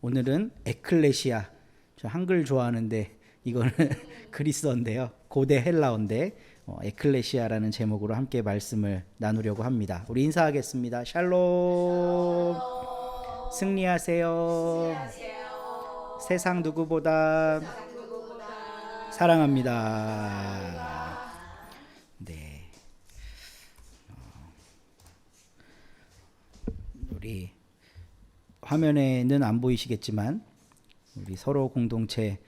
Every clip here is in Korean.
오늘은 에클레시아. 저 한글 좋아하는데 이거는 그리스어인데요. 고대 헬라어인데 에클레시아라는 제목으로 함께 말씀을 나누려고 합니다. 우리 인사하겠습니다. 샬롬. 승리하세요. 세상 누구보다 사랑합니다. 네. 우리 화면에는 안 보이시겠지만 우리 서로 공동체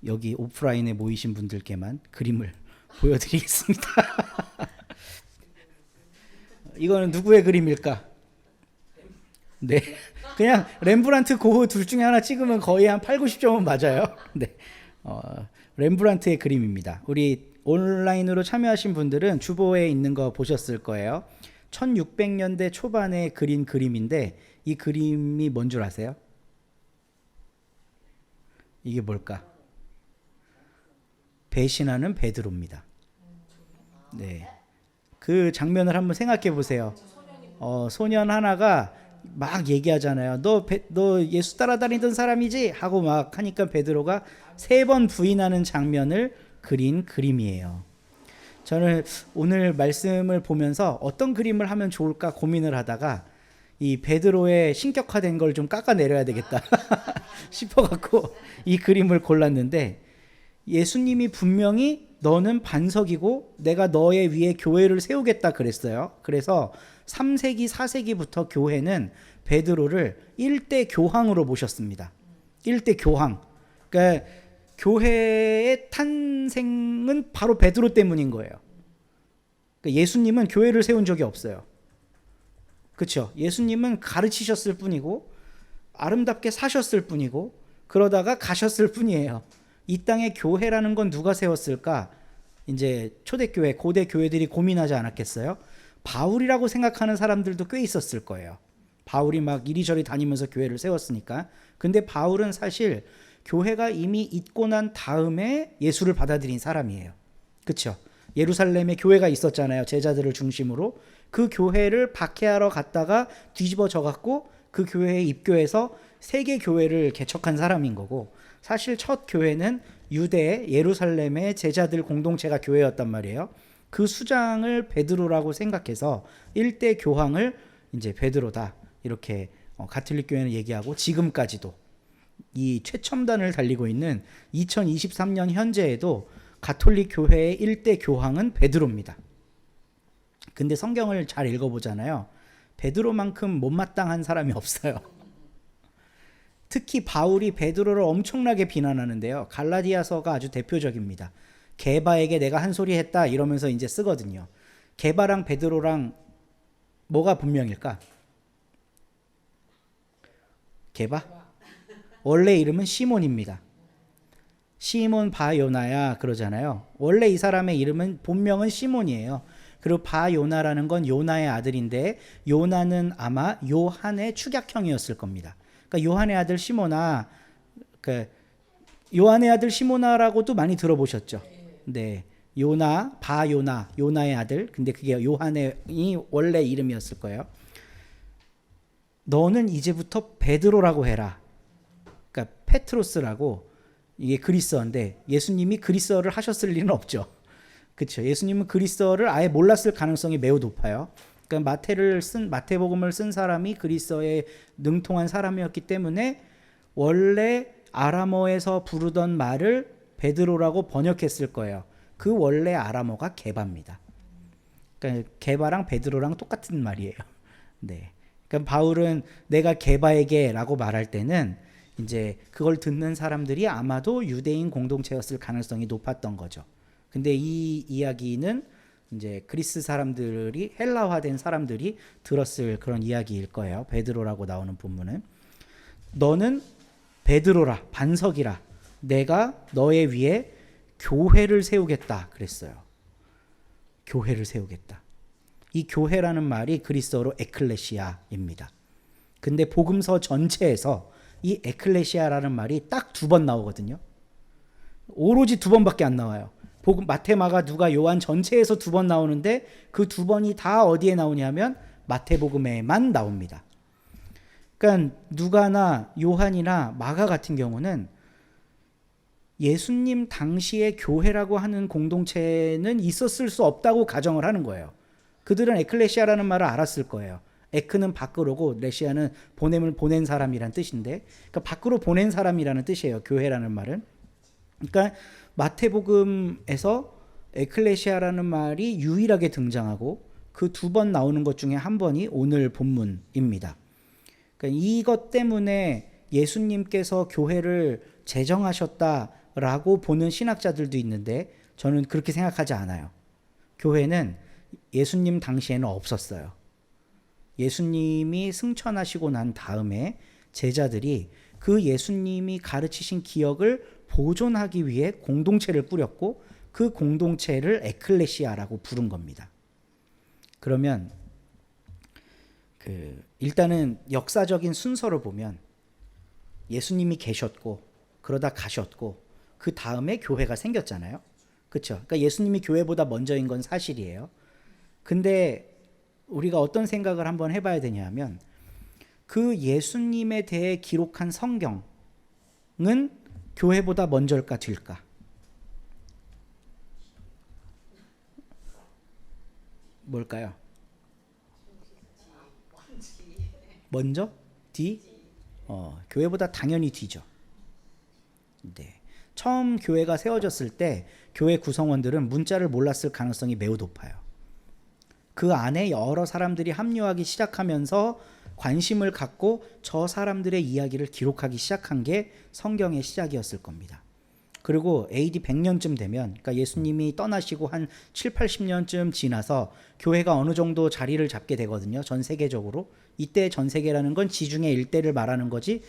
여기 오프라인에 모이신 분들께만 그림을 보여드리겠습니다. 이거는 누구의 그림일까? 네, 그냥 렘브란트 고흐 둘 중에 하나 찍으면 거의 한 8, 90점은 맞아요. 네, 렘브란트의 그림입니다. 우리 온라인으로 참여하신 분들은 주보에 있는 거 보셨을 거예요. 1600년대 초반에 그린 그림인데 이 그림이 뭔 줄 아세요? 이게 뭘까? 배신하는 베드로입니다. 네, 그 장면을 한번 생각해 보세요. 소년 하나가 막 얘기하잖아요. 너 예수 따라다니던 사람이지? 하고 막 하니까 베드로가 3번 부인하는 장면을 그린 그림이에요. 저는 오늘 말씀을 보면서 어떤 그림을 하면 좋을까 고민을 하다가 이 베드로의 신격화된 걸 좀 깎아내려야 되겠다 싶어갖고 이 그림을 골랐는데, 예수님이 분명히 너는 반석이고 내가 너의 위에 교회를 세우겠다 그랬어요. 그래서 3세기 4세기부터 교회는 베드로를 일대 교황으로 모셨습니다. 일대 교황. 그러니까 교회의 탄생은 바로 베드로 때문인 거예요. 그러니까 예수님은 교회를 세운 적이 없어요. 그렇죠? 예수님은 가르치셨을 뿐이고 아름답게 사셨을 뿐이고 그러다가 가셨을 뿐이에요. 이 땅에 교회라는 건 누가 세웠을까? 이제 초대교회, 고대 교회들이 고민하지 않았겠어요? 바울이라고 생각하는 사람들도 꽤 있었을 거예요. 바울이 막 이리저리 다니면서 교회를 세웠으니까. 근데 바울은 사실 교회가 이미 있고 난 다음에 예수를 받아들인 사람이에요. 그렇죠? 예루살렘에 교회가 있었잖아요. 제자들을 중심으로. 그 교회를 박해하러 갔다가 뒤집어져 갖고 그 교회에 입교해서 세계 교회를 개척한 사람인 거고, 사실 첫 교회는 유대 예루살렘의 제자들 공동체가 교회였단 말이에요. 그 수장을 베드로라고 생각해서 일대 교황을 이제 베드로다 이렇게 가톨릭 교회는 얘기하고, 지금까지도 이 최첨단을 달리고 있는 2023년 현재에도 가톨릭 교회의 일대 교황은 베드로입니다. 근데 성경을 잘 읽어보잖아요. 베드로만큼 못마땅한 사람이 없어요. 특히 바울이 베드로를 엄청나게 비난하는데요. 갈라디아서가 아주 대표적입니다. 게바에게 내가 한 소리 했다 이러면서 이제 쓰거든요. 게바랑 베드로랑 뭐가 분명일까? 게바? 원래 이름은 시몬입니다. 시몬 바요나야 그러잖아요. 원래 이 사람의 이름은 본명은 시몬이에요. 그리고 바요나라는 건 요나의 아들인데, 요나는 아마 요한의 축약형이었을 겁니다. 그러니까 요한의 아들 시모나, 요한의 아들 시모나라고도 많이 들어보셨죠. 네, 요나, 바요나, 요나의 아들. 근데 그게 요한의 원래 이름이었을 거예요. 너는 이제부터 베드로라고 해라. 그러니까 페트로스라고, 이게 그리스어인데 예수님이 그리스어를 하셨을 리는 없죠. 그렇죠? 예수님은 그리스어를 아예 몰랐을 가능성이 매우 높아요. 그러니까 마태복음을 쓴 사람이 그리스어에 능통한 사람이었기 때문에 원래 아람어에서 부르던 말을 베드로라고 번역했을 거예요. 그 원래 아람어가 게바입니다. 그러니까 게바랑 베드로랑 똑같은 말이에요. 네. 그러니까 바울은 내가 게바에게라고 말할 때는 이제 그걸 듣는 사람들이 아마도 유대인 공동체였을 가능성이 높았던 거죠. 근데 이 이야기는 이제 그리스 사람들이, 헬라화된 사람들이 들었을 그런 이야기일 거예요. 베드로라고 나오는 본문은. 너는 베드로라, 반석이라, 내가 너의 위에 교회를 세우겠다 그랬어요. 교회를 세우겠다. 이 교회라는 말이 그리스어로 에클레시아입니다. 근데 복음서 전체에서 이 에클레시아라는 말이 딱 2번 나오거든요. 오로지 2번밖에 안 나와요. 마태, 마가, 누가, 요한 전체에서 2번 나오는데 그 2번이 다 어디에 나오냐면 마태복음에만 나옵니다. 그러니까 그러니까 누가나 요한이나 마가 같은 경우는 예수님 당시의 교회라고 하는 공동체는 있었을 수 없다고 가정을 하는 거예요. 그들은 에클레시아라는 말을 알았을 거예요. 에크는 밖으로고 레시아는 보냄을 보낸 사람이란 뜻인데, 그러니까 밖으로 보낸 사람이라는 뜻이에요. 교회라는 말은. 그러니까 마태복음에서 에클레시아라는 말이 유일하게 등장하고 그 2번 나오는 것 중에 한 번이 오늘 본문입니다. 그러니까 이것 때문에 예수님께서 교회를 제정하셨다라고 보는 신학자들도 있는데 저는 그렇게 생각하지 않아요. 교회는 예수님 당시에는 없었어요. 예수님이 승천하시고 난 다음에 제자들이 그 예수님이 가르치신 기억을 보존하기 위해 공동체를 꾸렸고 그 공동체를 에클레시아라고 부른 겁니다. 그러면 일단은 역사적인 순서를 보면 예수님이 계셨고 그러다 가셨고 그 다음에 교회가 생겼잖아요. 그렇죠? 그러니까 예수님이 교회보다 먼저인 건 사실이에요. 근데 우리가 어떤 생각을 한번 해봐야 되냐면 그 예수님에 대해 기록한 성경은 교회보다 먼저일까 뒤일까? 뭘까요? 먼저? 뒤? 교회보다 당연히 뒤죠. 네. 처음 교회가 세워졌을 때 교회 구성원들은 문자를 몰랐을 가능성이 매우 높아요. 그 안에 여러 사람들이 합류하기 시작하면서 관심을 갖고 저 사람들의 이야기를 기록하기 시작한 게 성경의 시작이었을 겁니다. 그리고 AD 100년쯤 되면, 그러니까 예수님이 떠나시고 한 7, 80년쯤 지나서 교회가 어느 정도 자리를 잡게 되거든요. 전 세계적으로. 이때 전 세계라는 건 지중해 일대를 말하는 거지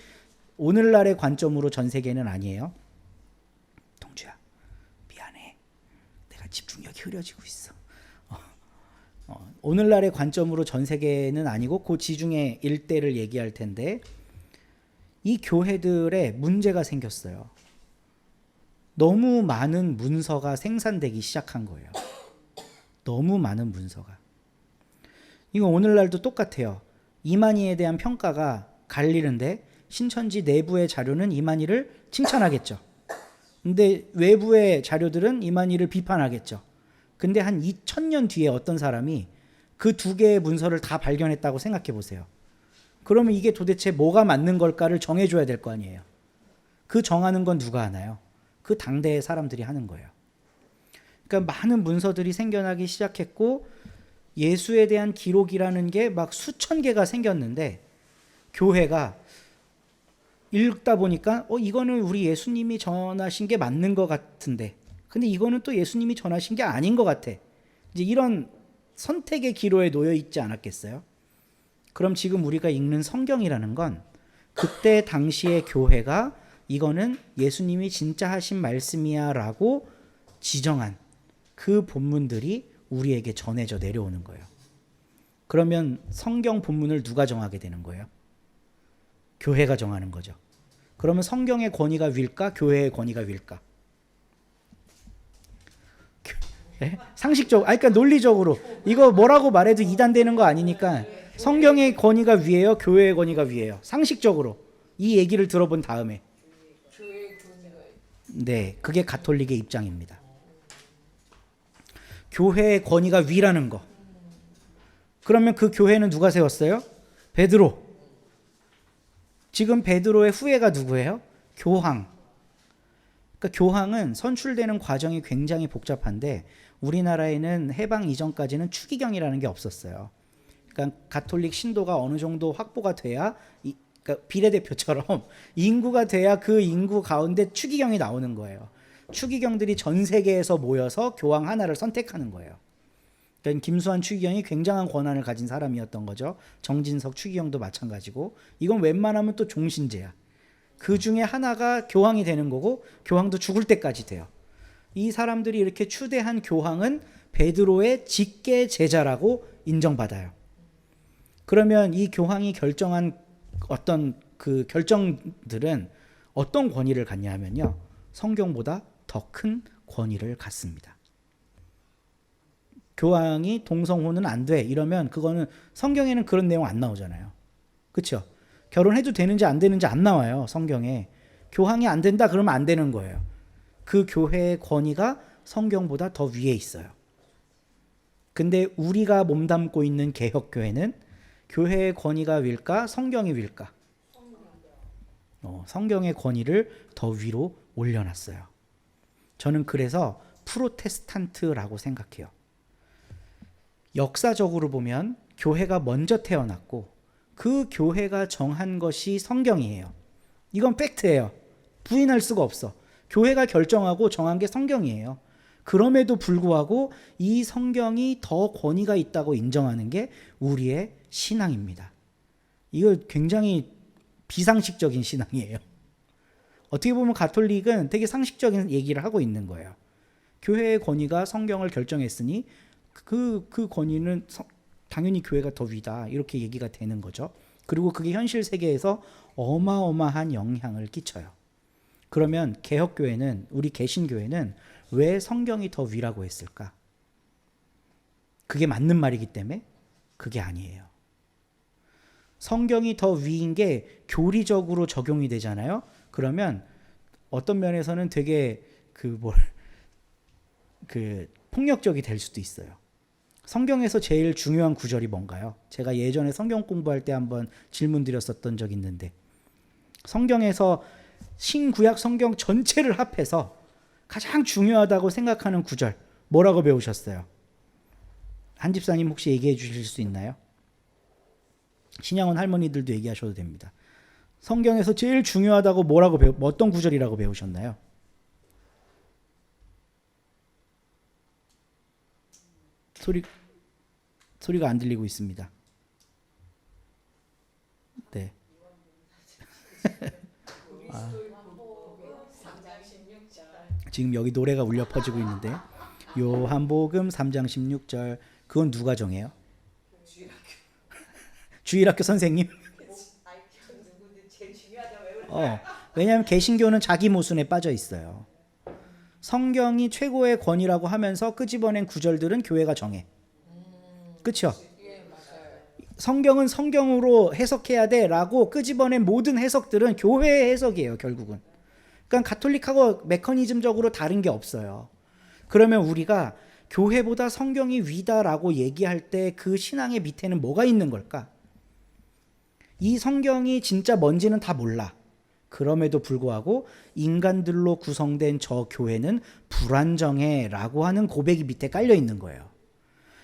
오늘날의 관점으로 전 세계는 아니에요. 동주야, 미안해. 내가 집중력이 흐려지고 있어. 오늘날의 관점으로 전 세계는 아니고 그 지중해 일대를 얘기할 텐데 이 교회들의 문제가 생겼어요. 너무 많은 문서가 생산되기 시작한 거예요. 너무 많은 문서가. 이거 오늘날도 똑같아요. 이만희에 대한 평가가 갈리는데 신천지 내부의 자료는 이만희를 칭찬하겠죠. 근데 외부의 자료들은 이만희를 비판하겠죠. 근데 한 2000년 뒤에 어떤 사람이 그 2개의 문서를 다 발견했다고 생각해 보세요. 그러면 이게 도대체 뭐가 맞는 걸까를 정해줘야 될 거 아니에요. 그 정하는 건 누가 하나요? 그 당대의 사람들이 하는 거예요. 그러니까 많은 문서들이 생겨나기 시작했고 예수에 대한 기록이라는 게 막 수천 개가 생겼는데 교회가 읽다 보니까 이거는 우리 예수님이 전하신 게 맞는 것 같은데 근데 이거는 또 예수님이 전하신 게 아닌 것 같아. 이제 이런 선택의 기로에 놓여 있지 않았겠어요? 그럼 지금 우리가 읽는 성경이라는 건 그때 당시의 교회가 이거는 예수님이 진짜 하신 말씀이야 라고 지정한 그 본문들이 우리에게 전해져 내려오는 거예요. 그러면 성경 본문을 누가 정하게 되는 거예요? 교회가 정하는 거죠. 그러면 성경의 권위가 위일까? 교회의 권위가 위일까? 네? 상식적으로, 그러니까 논리적으로 이거 뭐라고 말해도 이단되는 거 아니니까 성경의 권위가 위에요? 교회의 권위가 위에요? 상식적으로 이 얘기를 들어본 다음에 네, 그게 가톨릭의 입장입니다. 교회의 권위가 위라는 거. 그러면 그 교회는 누가 세웠어요? 베드로. 지금 베드로의 후예가 누구예요? 교황. 그러니까 교황은 선출되는 과정이 굉장히 복잡한데 우리나라에는 해방 이전까지는 추기경이라는 게 없었어요. 그러니까 가톨릭 신도가 어느 정도 확보가 돼야 그러니까 비례대표처럼 인구가 돼야 그 인구 가운데 추기경이 나오는 거예요. 추기경들이 전 세계에서 모여서 교황 하나를 선택하는 거예요. 그러니까 김수환 추기경이 굉장한 권한을 가진 사람이었던 거죠. 정진석 추기경도 마찬가지고 이건 웬만하면 또 종신제야. 그 중에 하나가 교황이 되는 거고 교황도 죽을 때까지 돼요. 이 사람들이 이렇게 추대한 교황은 베드로의 직계 제자라고 인정받아요. 그러면 이 교황이 결정한 어떤 그 결정들은 어떤 권위를 갖냐 하면요. 성경보다 더 큰 권위를 갖습니다. 교황이 동성혼은 안 돼 이러면 그거는 성경에는 그런 내용 안 나오잖아요. 그렇죠? 결혼해도 되는지 안 되는지 안 나와요, 성경에. 교황이 안 된다 그러면 안 되는 거예요. 그 교회의 권위가 성경보다 더 위에 있어요. 근데 우리가 몸담고 있는 개혁교회는 교회의 권위가 위일까? 성경이 위일까? 성경의 권위를 더 위로 올려놨어요. 저는 그래서 프로테스탄트라고 생각해요. 역사적으로 보면 교회가 먼저 태어났고 그 교회가 정한 것이 성경이에요. 이건 팩트예요. 부인할 수가 없어. 교회가 결정하고 정한 게 성경이에요. 그럼에도 불구하고 이 성경이 더 권위가 있다고 인정하는 게 우리의 신앙입니다. 이거 굉장히 비상식적인 신앙이에요. 어떻게 보면 가톨릭은 되게 상식적인 얘기를 하고 있는 거예요. 교회의 권위가 성경을 결정했으니 그 권위는 당연히 교회가 더 위다, 이렇게 얘기가 되는 거죠. 그리고 그게 현실 세계에서 어마어마한 영향을 끼쳐요. 그러면 개혁교회는, 우리 개신교회는 왜 성경이 더 위라고 했을까? 그게 맞는 말이기 때문에? 그게 아니에요. 성경이 더 위인 게 교리적으로 적용이 되잖아요. 그러면 어떤 면에서는 되게 폭력적이 될 수도 있어요. 성경에서 제일 중요한 구절이 뭔가요? 제가 예전에 성경 공부할 때 한번 질문 드렸었던 적이 있는데, 성경에서 신구약 성경 전체를 합해서 가장 중요하다고 생각하는 구절 뭐라고 배우셨어요? 한 집사님 혹시 얘기해 주실 수 있나요? 신양원 할머니들도 얘기하셔도 됩니다. 성경에서 제일 중요하다고 어떤 구절이라고 배우셨나요? 소리가 안 들리고 있습니다. 네. 지금 여기 노래가 울려 퍼지고 있는데, 요한복음 3장 16절, 그건 누가 정해요? 주일학교 선생님? 왜냐하면 개신교는 자기 모순에 빠져 있어요. 성경이 최고의 권위라고 하면서 끄집어낸 구절들은 교회가 정해. 그렇죠? 성경은 성경으로 해석해야 돼라고 끄집어낸 모든 해석들은 교회의 해석이에요, 결국은. 그러니까 가톨릭하고 메커니즘적으로 다른 게 없어요. 그러면 우리가 교회보다 성경이 위다라고 얘기할 때 그 신앙의 밑에는 뭐가 있는 걸까? 이 성경이 진짜 뭔지는 다 몰라. 그럼에도 불구하고 인간들로 구성된 저 교회는 불안정해 라고 하는 고백이 밑에 깔려 있는 거예요.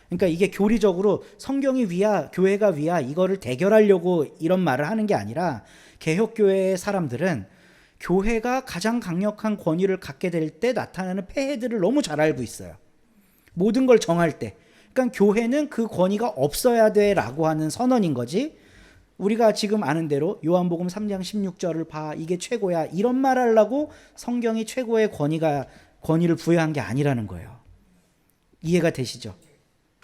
그러니까 이게 교리적으로 성경이 위야, 교회가 위야, 이거를 대결하려고 이런 말을 하는 게 아니라, 개혁교회의 사람들은 교회가 가장 강력한 권위를 갖게 될 때 나타나는 폐해들을 너무 잘 알고 있어요. 모든 걸 정할 때. 그러니까 교회는 그 권위가 없어야 돼 라고 하는 선언인 거지, 우리가 지금 아는 대로 요한복음 3장 16절을 봐, 이게 최고야, 이런 말 하려고 성경이 최고의 권위를 부여한 게 아니라는 거예요. 이해가 되시죠?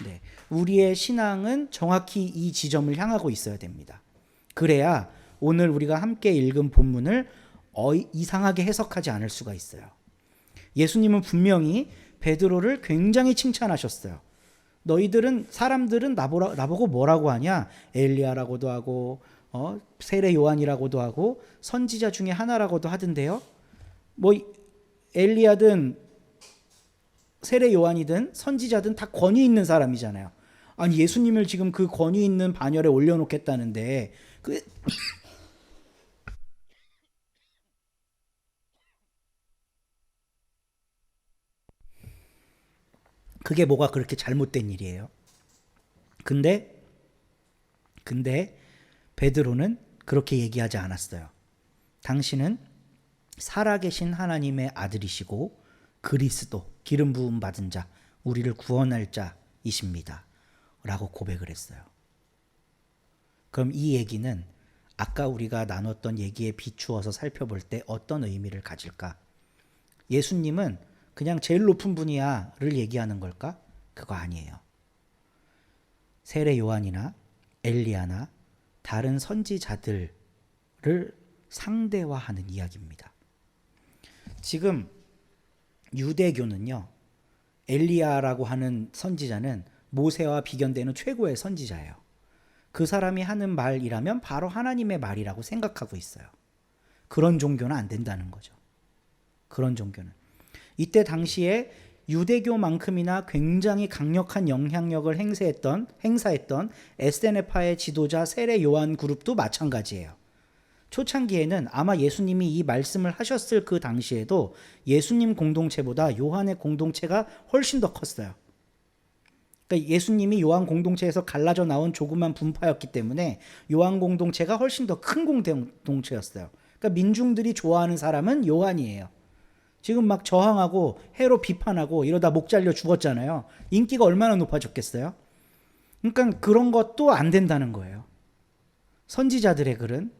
네. 우리의 신앙은 정확히 이 지점을 향하고 있어야 됩니다. 그래야 오늘 우리가 함께 읽은 본문을 이상하게 해석하지 않을 수가 있어요. 예수님은 분명히 베드로를 굉장히 칭찬하셨어요. 사람들은 나보고 뭐라고 하냐? 엘리야라고도 하고 세례 요한이라고도 하고 선지자 중에 하나라고도 하던데요. 뭐 엘리야든 세례 요한이든 선지자든 다 권위 있는 사람이잖아요. 아니, 예수님을 지금 그 권위 있는 반열에 올려놓겠다는데 그게 뭐가 그렇게 잘못된 일이에요? 근데 베드로는 그렇게 얘기하지 않았어요. 당신은 살아계신 하나님의 아들이시고 그리스도, 기름 부음 받은 자, 우리를 구원할 자이십니다 라고 고백을 했어요. 그럼 이 얘기는 아까 우리가 나눴던 얘기에 비추어서 살펴볼 때 어떤 의미를 가질까? 예수님은 그냥 제일 높은 분이야를 얘기하는 걸까? 그거 아니에요. 세례 요한이나 엘리야나 다른 선지자들을 상대화하는 이야기입니다. 지금 유대교는요, 엘리야라고 하는 선지자는 모세와 비견되는 최고의 선지자예요. 그 사람이 하는 말이라면 바로 하나님의 말이라고 생각하고 있어요. 그런 종교는 안 된다는 거죠. 그런 종교는. 이때 당시에 유대교만큼이나 굉장히 강력한 영향력을 행사했던 SNF파의 지도자 세례 요한 그룹도 마찬가지예요. 초창기에는 아마 예수님이 이 말씀을 하셨을 그 당시에도 예수님 공동체보다 요한의 공동체가 훨씬 더 컸어요. 그러니까 예수님이 요한 공동체에서 갈라져 나온 조그만 분파였기 때문에 요한 공동체가 훨씬 더 큰 공동체였어요. 그러니까 민중들이 좋아하는 사람은 요한이에요. 지금 막 저항하고 해로 비판하고 이러다 목 잘려 죽었잖아요. 인기가 얼마나 높아졌겠어요? 그러니까 그런 것도 안 된다는 거예요. 선지자들의 글은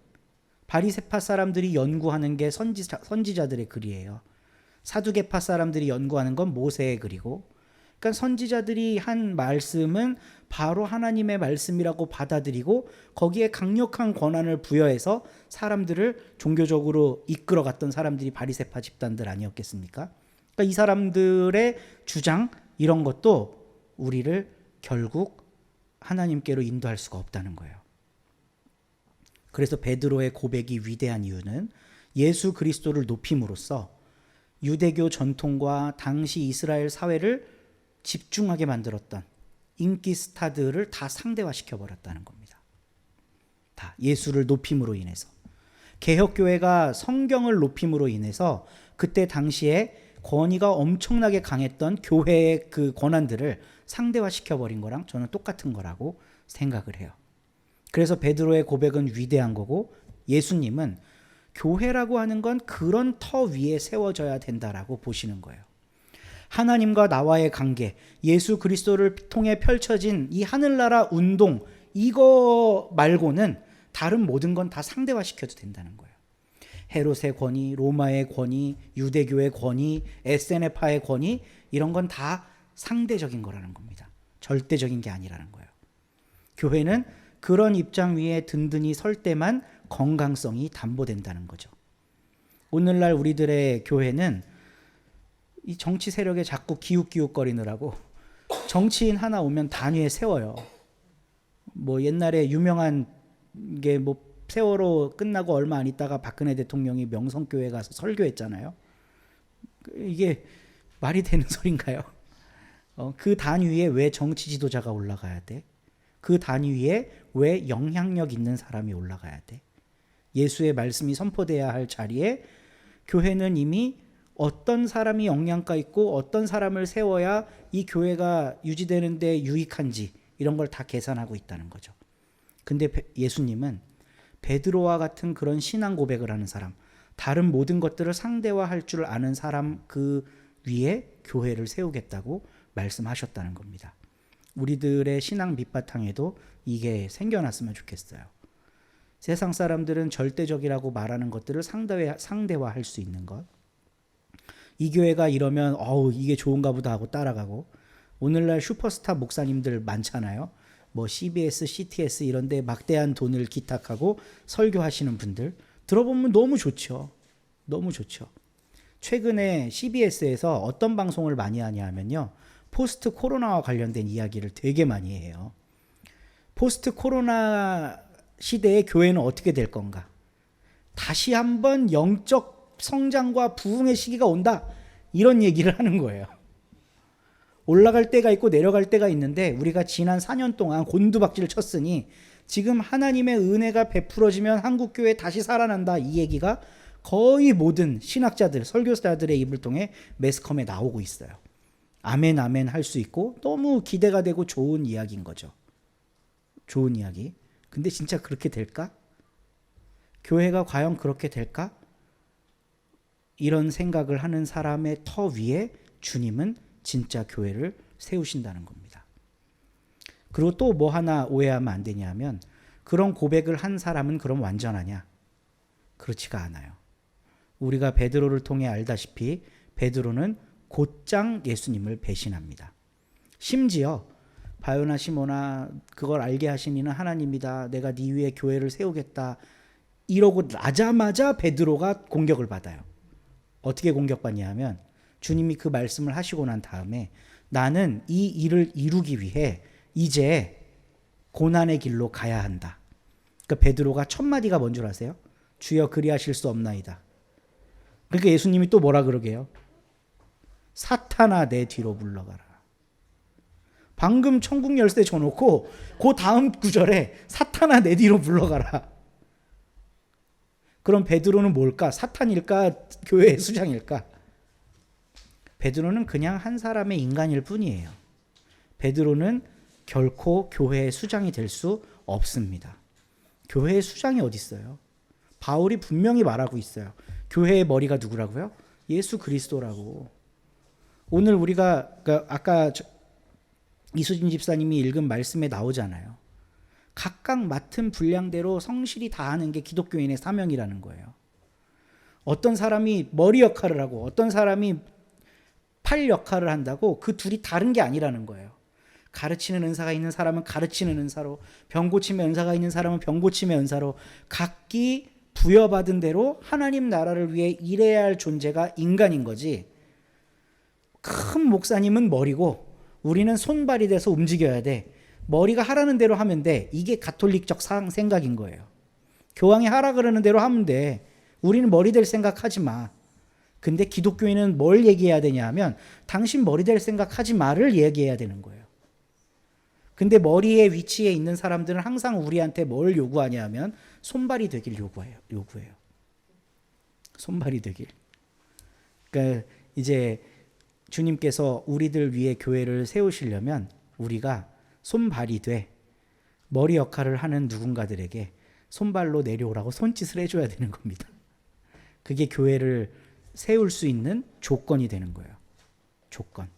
바리새파 사람들이 연구하는 게 선지자들의 글이에요. 사두개파 사람들이 연구하는 건 모세의 글이고, 그러니까 선지자들이 한 말씀은 바로 하나님의 말씀이라고 받아들이고 거기에 강력한 권한을 부여해서 사람들을 종교적으로 이끌어갔던 사람들이 바리새파 집단들 아니었겠습니까? 그러니까 이 사람들의 주장 이런 것도 우리를 결국 하나님께로 인도할 수가 없다는 거예요. 그래서 베드로의 고백이 위대한 이유는 예수 그리스도를 높임으로써 유대교 전통과 당시 이스라엘 사회를 집중하게 만들었던 인기 스타들을 다 상대화시켜 버렸다는 겁니다. 다 예수를 높임으로 인해서. 개혁교회가 성경을 높임으로 인해서 그때 당시에 권위가 엄청나게 강했던 교회의 그 권한들을 상대화시켜 버린 거랑 저는 똑같은 거라고 생각을 해요. 그래서 베드로의 고백은 위대한 거고, 예수님은 교회라고 하는 건 그런 터 위에 세워져야 된다라고 보시는 거예요. 하나님과 나와의 관계, 예수 그리스도를 통해 펼쳐진 이 하늘나라 운동, 이거 말고는 다른 모든 건 다 상대화시켜도 된다는 거예요. 헤롯의 권위, 로마의 권위, 유대교의 권위, SNF파의 권위, 이런 건 다 상대적인 거라는 겁니다. 절대적인 게 아니라는 거예요. 교회는 그런 입장 위에 든든히 설 때만 건강성이 담보된다는 거죠. 오늘날 우리들의 교회는 이 정치 세력에 자꾸 기웃기웃거리느라고 정치인 하나 오면 단위에 세워요. 뭐 옛날에 유명한 게 뭐 세월호 끝나고 얼마 안 있다가 박근혜 대통령이 명성교회 가서 설교했잖아요. 이게 말이 되는 소린가요? 그 단위에 왜 정치 지도자가 올라가야 돼? 그 단위 위에 왜 영향력 있는 사람이 올라가야 돼? 예수의 말씀이 선포돼야 할 자리에 교회는 이미 어떤 사람이 영향가 있고 어떤 사람을 세워야 이 교회가 유지되는 데 유익한지 이런 걸 다 계산하고 있다는 거죠. 근데 예수님은 베드로와 같은 그런 신앙 고백을 하는 사람, 다른 모든 것들을 상대화할 줄 아는 사람 그 위에 교회를 세우겠다고 말씀하셨다는 겁니다. 우리들의 신앙 밑바탕에도 이게 생겨났으면 좋겠어요. 세상 사람들은 절대적이라고 말하는 것들을 상대화할 수 있는 것. 이 교회가 이러면 이게 좋은가 보다 하고 따라가고, 오늘날 슈퍼스타 목사님들 많잖아요. 뭐 CBS, CTS 이런 데 막대한 돈을 기탁하고 설교하시는 분들 들어보면 너무 좋죠. 너무 좋죠. 최근에 CBS에서 어떤 방송을 많이 하냐면요, 포스트 코로나와 관련된 이야기를 되게 많이 해요. 포스트 코로나 시대의 교회는 어떻게 될 건가? 다시 한번 영적 성장과 부흥의 시기가 온다, 이런 얘기를 하는 거예요. 올라갈 때가 있고 내려갈 때가 있는데 우리가 지난 4년 동안 곤두박질을 쳤으니 지금 하나님의 은혜가 베풀어지면 한국교회 다시 살아난다, 이 얘기가 거의 모든 신학자들, 설교사들의 입을 통해 매스컴에 나오고 있어요. 아멘 아멘 할 수 있고 너무 기대가 되고 좋은 이야기인 거죠. 좋은 이야기. 근데 진짜 그렇게 될까? 교회가 과연 그렇게 될까? 이런 생각을 하는 사람의 터 위에 주님은 진짜 교회를 세우신다는 겁니다. 그리고 또 뭐 하나 오해하면 안 되냐면, 그런 고백을 한 사람은 그럼 완전하냐? 그렇지가 않아요. 우리가 베드로를 통해 알다시피 베드로는 곧장 예수님을 배신합니다. 심지어 바요나 시모나, 그걸 알게 하신 이는 하나님이다, 내가 네 위에 교회를 세우겠다, 이러고 나자마자 베드로가 공격을 받아요. 어떻게 공격받냐 하면, 주님이 그 말씀을 하시고 난 다음에 나는 이 일을 이루기 위해 이제 고난의 길로 가야 한다. 그러니까 베드로가 첫 마디가 뭔 줄 아세요? 주여 그리하실 수 없나이다. 그러니까 예수님이 또 뭐라 그러게요? 사탄아 내 뒤로 물러가라. 방금 천국 열쇠 줘놓고 그 다음 구절에 사탄아 내 뒤로 물러가라. 그럼 베드로는 뭘까? 사탄일까? 교회의 수장일까? 베드로는 그냥 한 사람의 인간일 뿐이에요. 베드로는 결코 교회의 수장이 될 수 없습니다. 교회의 수장이 어디 있어요? 바울이 분명히 말하고 있어요. 교회의 머리가 누구라고요? 예수 그리스도라고. 오늘 우리가 아까 이수진 집사님이 읽은 말씀에 나오잖아요. 각각 맡은 분량대로 성실히 다하는 게 기독교인의 사명이라는 거예요. 어떤 사람이 머리 역할을 하고 어떤 사람이 팔 역할을 한다고 그 둘이 다른 게 아니라는 거예요. 가르치는 은사가 있는 사람은 가르치는 은사로, 병 고침의 은사가 있는 사람은 병 고침의 은사로 각기 부여받은 대로 하나님 나라를 위해 일해야 할 존재가 인간인 거지. 큰 목사님은 머리고 우리는 손발이 돼서 움직여야 돼. 머리가 하라는 대로 하면 돼. 이게 가톨릭적 생각인 거예요. 교황이 하라 그러는 대로 하면 돼. 우리는 머리 될 생각하지 마. 근데 기독교인은 뭘 얘기해야 되냐 하면 당신 머리 될 생각하지 마를 얘기해야 되는 거예요. 근데 머리의 위치에 있는 사람들은 항상 우리한테 뭘 요구하냐 하면 손발이 되길 요구해요. 손발이 되길. 그러니까 이제 주님께서 우리들 위해 교회를 세우시려면 우리가 손발이 돼 머리 역할을 하는 누군가들에게 손발로 내려오라고 손짓을 해줘야 되는 겁니다. 그게 교회를 세울 수 있는 조건이 되는 거예요. 조건.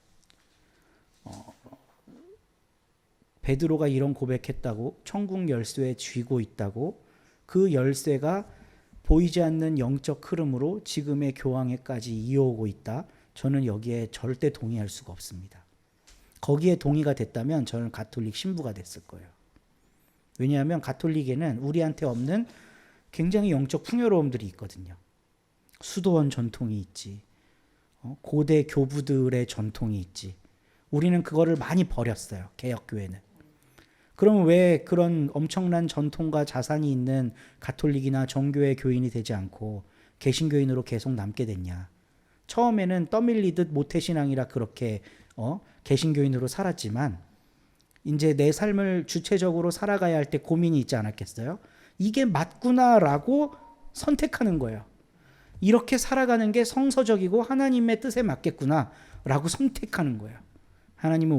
베드로가 이런 고백했다고, 천국 열쇠에 쥐고 있다고, 그 열쇠가 보이지 않는 영적 흐름으로 지금의 교황에까지 이어오고 있다. 저는 여기에 절대 동의할 수가 없습니다. 거기에 동의가 됐다면 저는 가톨릭 신부가 됐을 거예요. 왜냐하면 가톨릭에는 우리한테 없는 굉장히 영적 풍요로움들이 있거든요. 수도원 전통이 있지. 고대 교부들의 전통이 있지. 우리는 그거를 많이 버렸어요. 개혁교회는. 그러면 왜 그런 엄청난 전통과 자산이 있는 가톨릭이나 정교회 교인이 되지 않고 개신교인으로 계속 남게 됐냐. 처음에는 떠밀리듯 모태신앙이라 그렇게 개신교인으로 살았지만 이제 내 삶을 주체적으로 살아가야 할 때 고민이 있지 않았겠어요? 이게 맞구나라고 선택하는 거예요. 이렇게 살아가는 게 성서적이고 하나님의 뜻에 맞겠구나라고 선택하는 거예요. 하나님은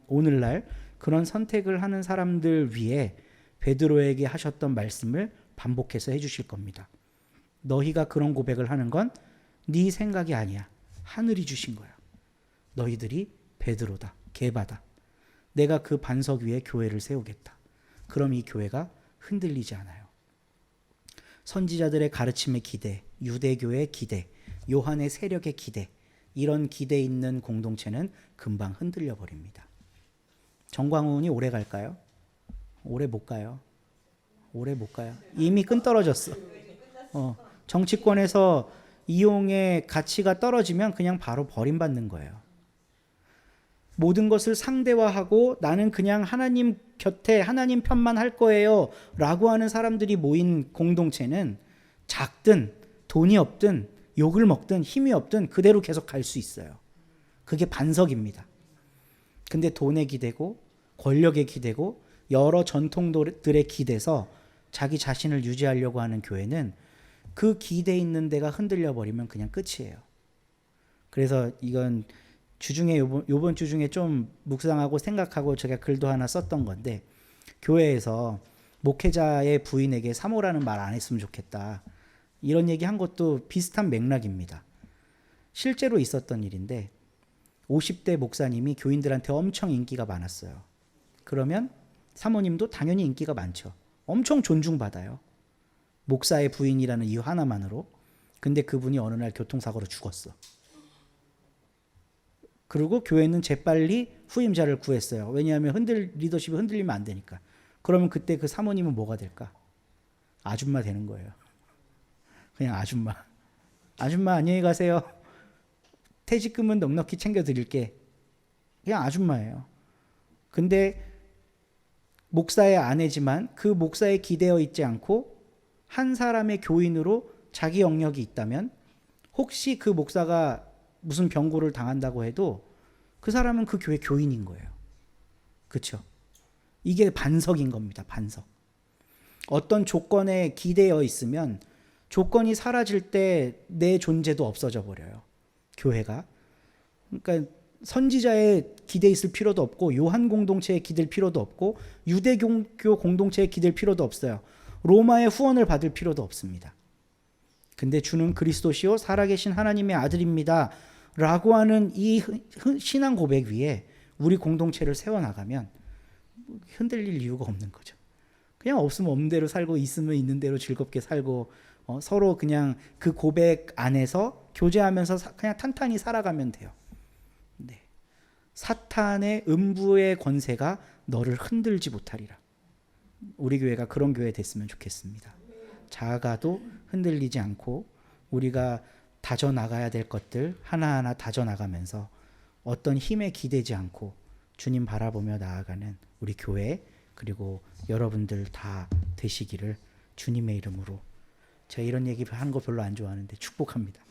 오늘날 그런 선택을 하는 사람들 위해 베드로에게 하셨던 말씀을 반복해서 해주실 겁니다. 너희가 그런 고백을 하는 건 네 생각이 아니야. 하늘이 주신 거야. 너희들이 베드로다. 게바다. 내가 그 반석 위에 교회를 세우겠다. 그럼 이 교회가 흔들리지 않아요. 선지자들의 가르침의 기대, 유대교의 기대, 요한의 세력의 기대, 이런 기대 있는 공동체는 금방 흔들려 버립니다. 정광훈이 오래 갈까요? 오래 못 가요. 오래 못 가요. 이미 끈 떨어졌어. 정치권에서 이용의 가치가 떨어지면 그냥 바로 버림받는 거예요. 모든 것을 상대화하고 나는 그냥 하나님 곁에 하나님 편만 할 거예요 라고 하는 사람들이 모인 공동체는 작든 돈이 없든 욕을 먹든 힘이 없든 그대로 계속 갈 수 있어요. 그게 반석입니다. 근데 돈에 기대고 권력에 기대고 여러 전통들에 기대서 자기 자신을 유지하려고 하는 교회는 그 기대 있는 데가 흔들려 버리면 그냥 끝이에요. 그래서 이건 주중에 요번 주 중에 좀 묵상하고 생각하고 제가 글도 하나 썼던 건데, 교회에서 목회자의 부인에게 사모라는 말 안 했으면 좋겠다. 이런 얘기 한 것도 비슷한 맥락입니다. 실제로 있었던 일인데 50대 목사님이 교인들한테 엄청 인기가 많았어요. 그러면 사모님도 당연히 인기가 많죠. 엄청 존중받아요. 목사의 부인이라는 이유 하나만으로. 근데 그분이 어느 날 교통사고로 죽었어. 그리고 교회는 재빨리 후임자를 구했어요. 왜냐하면 리더십이 흔들리면 안 되니까. 그러면 그때 그 사모님은 뭐가 될까? 아줌마 되는 거예요. 그냥 아줌마. 아줌마 안녕히 가세요. 퇴직금은 넉넉히 챙겨드릴게. 그냥 아줌마예요. 근데 목사의 아내지만 그 목사에 기대어 있지 않고 한 사람의 교인으로 자기 영역이 있다면 혹시 그 목사가 무슨 병고를 당한다고 해도 그 사람은 그 교회 교인인 거예요. 그렇죠? 이게 반석인 겁니다. 반석. 어떤 조건에 기대어 있으면 조건이 사라질 때 내 존재도 없어져 버려요. 교회가. 그러니까 선지자에 기대 있을 필요도 없고 요한 공동체에 기댈 필요도 없고 유대교 공동체에 기댈 필요도 없어요. 로마의 후원을 받을 필요도 없습니다. 근데 주는 그리스도시요 살아계신 하나님의 아들입니다 라고 하는 이 신앙 고백 위에 우리 공동체를 세워나가면 흔들릴 이유가 없는 거죠. 그냥 없으면 없는 대로 살고 있으면 있는 대로 즐겁게 살고 서로 그냥 그 고백 안에서 교제하면서 그냥 탄탄히 살아가면 돼요. 네. 사탄의 음부의 권세가 너를 흔들지 못하리라. 우리 교회가 그런 교회 됐으면 좋겠습니다. 자아가도 흔들리지 않고 우리가 다져나가야 될 것들 하나하나 다져나가면서 어떤 힘에 기대지 않고 주님 바라보며 나아가는 우리 교회 그리고 여러분들 다 되시기를 주님의 이름으로. 제가 이런 얘기 하는 거 별로 안 좋아하는데 축복합니다.